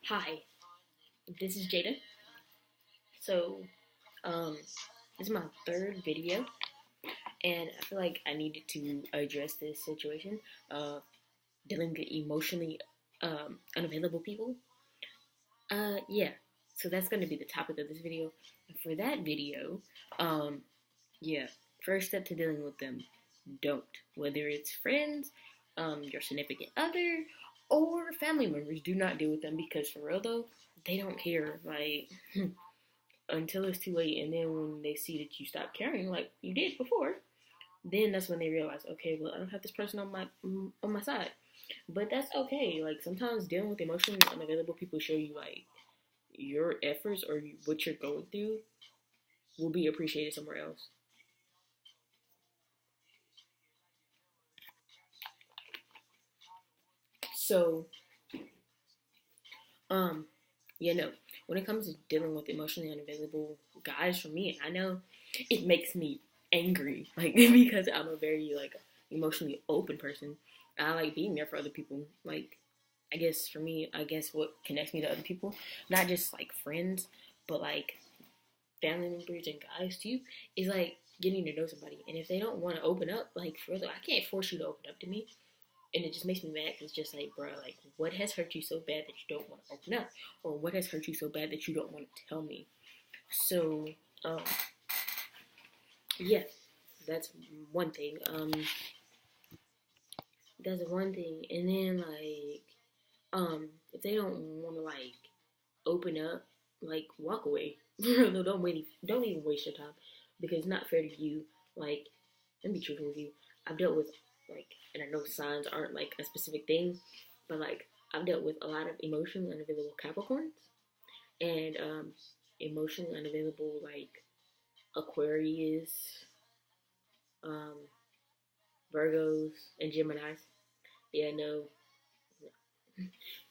Hi, this is Jada. So, um, this is my third video, and I feel like I needed to address this situation of dealing with emotionally unavailable people. Yeah. So that's going to be the topic of this video. And for that video, um, yeah, first step to dealing with them: don't. Whether it's friends, your significant other, or family members, do not deal with them because for real though, they don't care. Like. Until it's too late, and then when they see that you stop caring like you did before, then that's when they realize, okay, well, I don't have this person on my side. But that's okay. Like sometimes dealing with emotionally unavailable people show you like your efforts or what you're going through will be appreciated somewhere else. So, um, when it comes to dealing with emotionally unavailable guys, for me, I know it makes me angry, like because I'm a very like emotionally open person. I like being there for other people. Like, I guess for me, I guess what connects me to other people, not just like friends, but like family members and guys too, is like getting to know somebody. And if they don't want to open up, like further, I can't force you to open up to me, and it just makes me mad because it's just like, bro, like, what has hurt you so bad that you don't want to open up? Or what has hurt you so bad that you don't want to tell me? So, um, yeah, that's one thing. That's one thing. And then, like, if they don't want to, like, open up, like, walk away. No, don't even waste your time because it's not fair to you. Like, let me be truthful with you. I've dealt with like, and I know signs aren't like a specific thing, but like I've dealt with a lot of emotionally unavailable Capricorns and emotionally unavailable like Aquarius, um, Virgos, and Geminis. Yeah, no,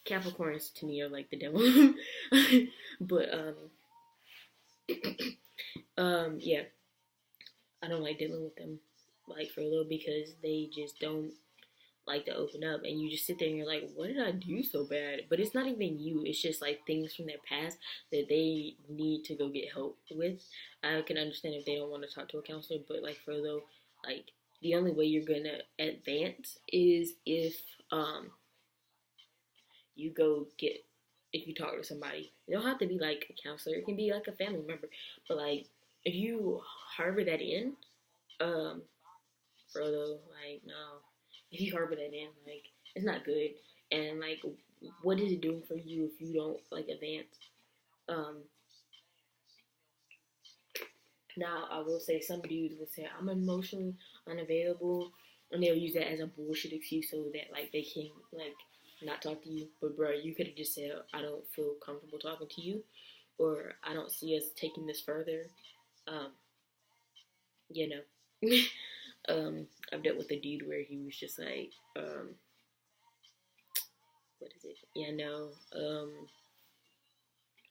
Capricorns to me are like the devil, but yeah, I don't like dealing with them like for a little because they just don't like to open up, and you just sit there and you're like, what did I do so bad? But it's not even you, it's just like things from their past that they need to go get help with. I can understand if they don't want to talk to a counselor, but like for though, like the only way you're gonna advance is um you go get if you talk to somebody. It don't have to be like a counselor, it can be like a family member, but like if you harbor that in, um Frodo, like, no. If you harbor that in, like, it's not good. And, like, what is it doing for you if you don't, like, advance? Um, Now, I will say some dudes will say, I'm emotionally unavailable. And they'll use that as a bullshit excuse so that, like, they can, like, not talk to you. But, bro, you could have just said, I don't feel comfortable talking to you. Or I don't see us taking this further. Um, you know. I've dealt with a dude where he was just like, what is it? Yeah, no.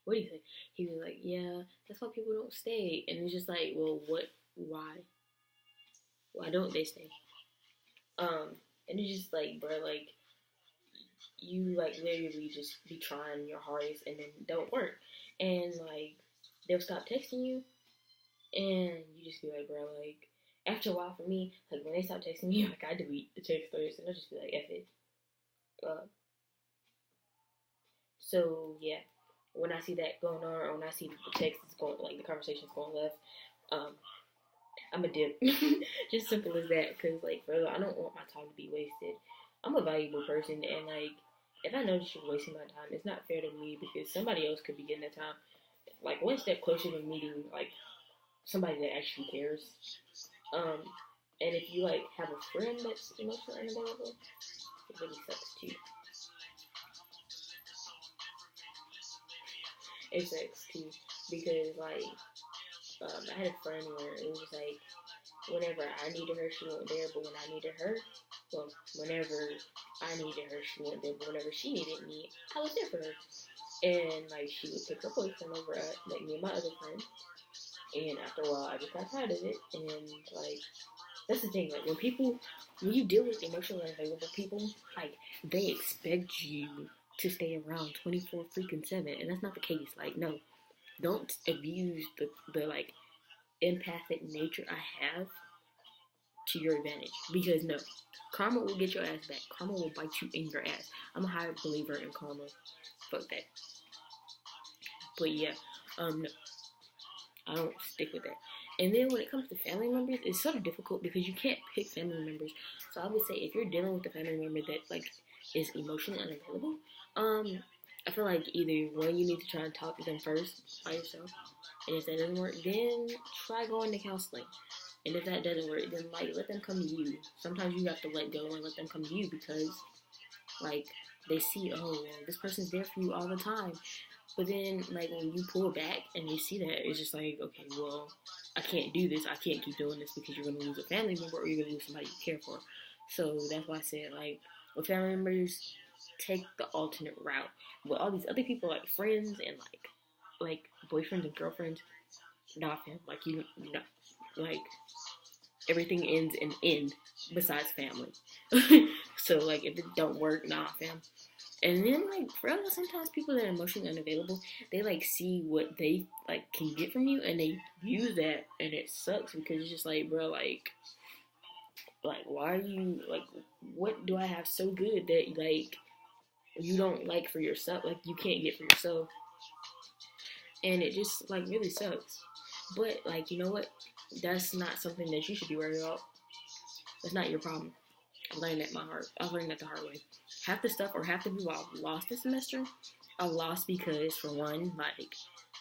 What do you think? He was like, yeah, that's why people don't stay. And it's just like, well, what? Why? Why don't they stay? And it's just like, bro, like you like literally just be trying your hardest and then don't work, and like they'll stop texting you, and you just be like, bro, like after a while for me, like when they stop texting me, like I delete the text first, and I'll just be like, F it. Uh, So yeah, when I see that going on, or when I see the text is going, like the conversation's going left, um, I'm a dip. Just simple as that. Cause like, bro, I don't want my time to be wasted. I'm a valuable person, and like, if I know that you're wasting my time, it's not fair to me because somebody else could be getting that time. Like one step closer to meeting like somebody that actually cares. Um, and if you like have a friend that's emotionally unavailable, it really sucks too. It sucks too because like I had a friend where it was just like whenever I needed her, she wasn't there. But when I needed her, well, whenever I needed her, she wasn't there. But whenever she needed me, I was there for her. And like she would pick her boyfriend over at like me and my other friend. And after a while, I just got tired of it. And like that's the thing. Like when you deal with emotionally unavailable people, like they expect you to stay around 24 freaking 7, and that's not the case. Like, no, don't abuse the like empathic nature I have to your advantage, because no, karma will get your ass back. Karma will bite you in your ass. I'm a high believer in karma. Fuck that. But yeah, no, I don't stick with that. And then when it comes to family members, it's sort of difficult because you can't pick family members. So I would say if you're dealing with a family member that like is emotionally unavailable, I feel like either one, you need to try and talk to them first by yourself, and if that doesn't work, then try going to counseling. And if that doesn't work, then like let them come to you. Sometimes you have to let go and let them come to you because like they see, oh, well, this person's there for you all the time. But then like when you pull back and they see that, it's just like, okay, well, I can't do this. I can't keep doing this because you're gonna lose a family member or you're gonna lose somebody you care for. So that's why I said like with family members, take the alternate route. With all these other people like friends and like boyfriends and girlfriends, nah, fam. Like you, no, like everything ends in end besides family. So like if it don't work, nah, fam. And then like for real, sometimes people that are emotionally unavailable, they like see what they like can get from you and they use that, and it sucks because it's just like, bro, like why are you like, what do I have so good that like you don't like for yourself, like you can't get for yourself? And it just like really sucks. But like, you know what? That's not something that you should be worried about. That's not your problem. I learned that I learned that the hard way. Half the stuff or half the people I lost this semester, I lost because for one, like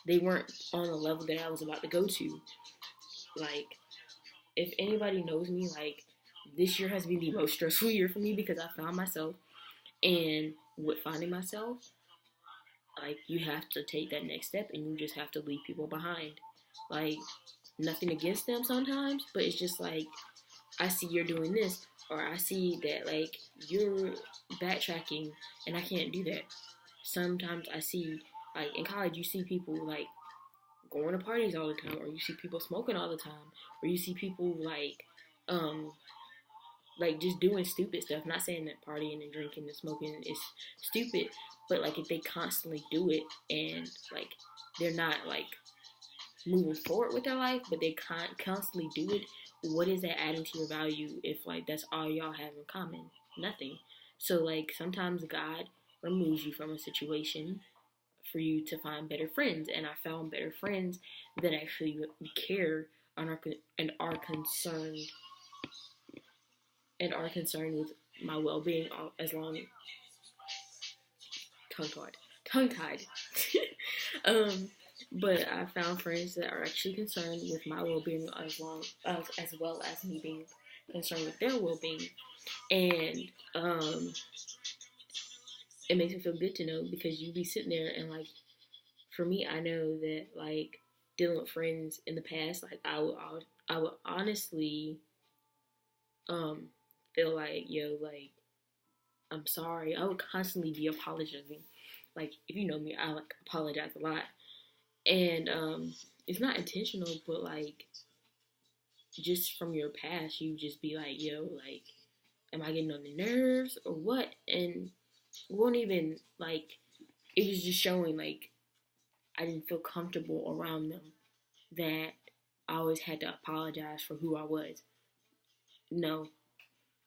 they weren't on the level that I was about to go to. Like, if anybody knows me, like this year has been the most stressful year for me because I found myself, and with finding myself, like you have to take that next step and you just have to leave people behind. Like, nothing against them sometimes, but it's just like I see you're doing this, or I see that like you're backtracking and I can't do that. Sometimes I see like in college you see people like going to parties all the time, or you see people smoking all the time, or you see people um like just doing stupid stuff. Not saying that partying and drinking and smoking is stupid, but like if they constantly do it and like they're not like moving forward with their life, but they constantly do it, what is that adding to your value if like that's all y'all have in common? Nothing. So like sometimes God removes you from a situation for you to find better friends, and I found better friends that actually care and are concerned with my well-being, as long tongue-tied. um, but I found friends that are actually concerned with my well-being as well as me being concerned with their well-being, and it makes me feel good to know because you be sitting there and like, for me, I know that like dealing with friends in the past, like I would honestly feel like, yo, like I'm sorry. I would constantly be apologizing. Like if you know me, I like apologize a lot, and it's not intentional, but like just from your past, you just be like, yo, like, am I getting on the nerves or what? And it won't even like, it was just showing like I didn't feel comfortable around them, that I always had to apologize for who I was. No.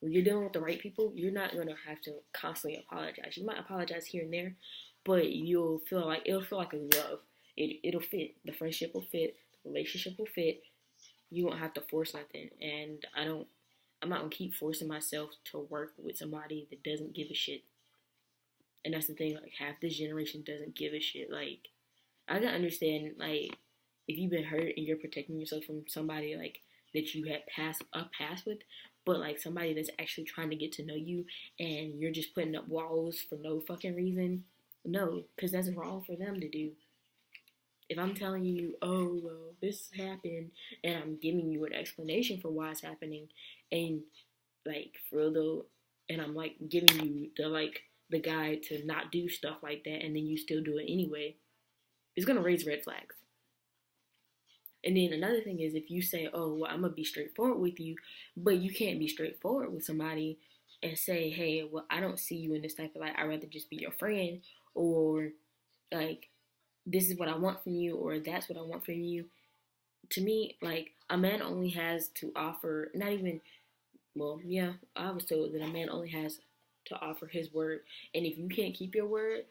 When you're dealing with the right people, you're not going to have to constantly apologize. You might apologize here and there, but it'll feel like a love. It'll fit. The friendship will fit. The relationship will fit. You won't have to force nothing. And I'm not going to keep forcing myself to work with somebody that doesn't give a shit. And that's the thing, like half this generation doesn't give a shit. Like, I can understand, like, if you've been hurt and you're protecting yourself from somebody, like, that you had a past with, but, like, somebody that's actually trying to get to know you and you're just putting up walls for no fucking reason, no, because that's wrong for them to do. If I'm telling you, oh, well, this happened, and I'm giving you an explanation for why it's happening, and, like, for real though, and I'm, like, giving you the guide to not do stuff like that, and then you still do it anyway, it's gonna raise red flags. And then another thing is if you say, oh, well, I'm gonna be straightforward with you, but you can't be straightforward with somebody and say, hey, well, I don't see you in this type of light. I'd rather just be your friend, or like, this is what I want from you, or that's what I want from you. To me, like, a man only has to offer, not even, well, yeah, I was told that a man only has to offer his word. And if you can't keep your word,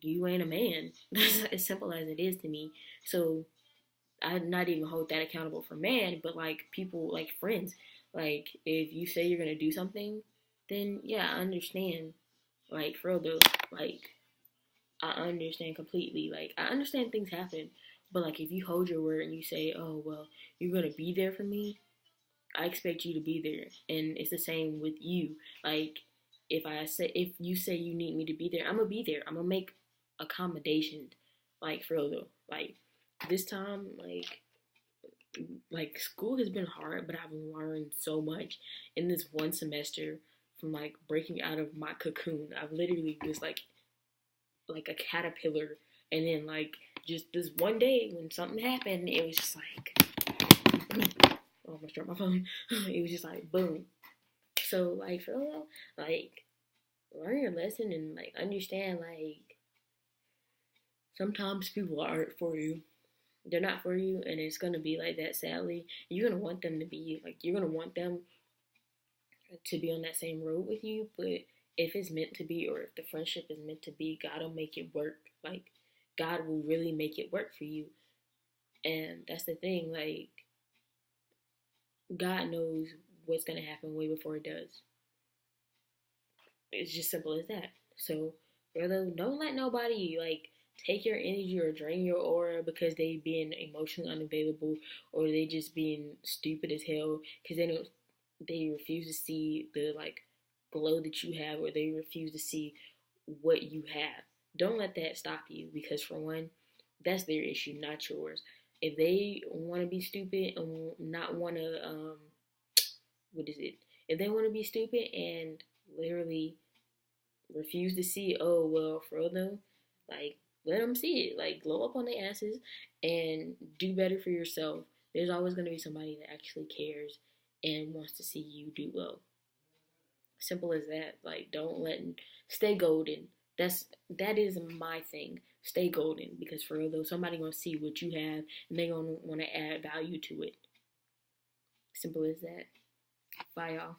you ain't a man. That's as simple as it is to me. So I not even hold that accountable for man, but like people, like friends. Like if you say you're gonna do something, then yeah, I understand. Like for real though, like I understand completely. Like I understand things happen, but like if you hold your word and you say, oh well, you're gonna be there for me, I expect you to be there, and it's the same with you. Like if you say you need me to be there, I'm gonna be there. I'm gonna make accommodations. Like for real though, like this time, like school has been hard, but I've learned so much in this one semester from like breaking out of my cocoon. I've literally was like a caterpillar, and then like just this one day when something happened, it was just like I almost dropped my phone. It was just like boom. So like for real, like learn your lesson and like understand like sometimes people aren't for you. They're not for you, and it's gonna be like that. Sadly, you're gonna want them to be like you're gonna want them to be on that same road with you. But if it's meant to be, or if the friendship is meant to be, God will make it work. Like God will really make it work for you, and that's the thing. Like God knows what's gonna happen way before it does. It's just simple as that. So, brother, don't let nobody like take your energy or drain your aura because they being emotionally unavailable, or they just being stupid as hell because they refuse to see the like glow that you have, or they refuse to see what you have. Don't let that stop you, because for one, that's their issue, not yours. If they want to be stupid and not want to what is it? If they want to be stupid and literally refuse to see, oh well, Frodo, like let them see it, like glow up on their asses and do better for yourself. There's always going to be somebody that actually cares and wants to see you do well. Simple as that. Like don't let stay golden. That is my thing. Stay golden, because for real though, somebody gonna see what you have and they gonna want to add value to it. Simple as that. Bye y'all.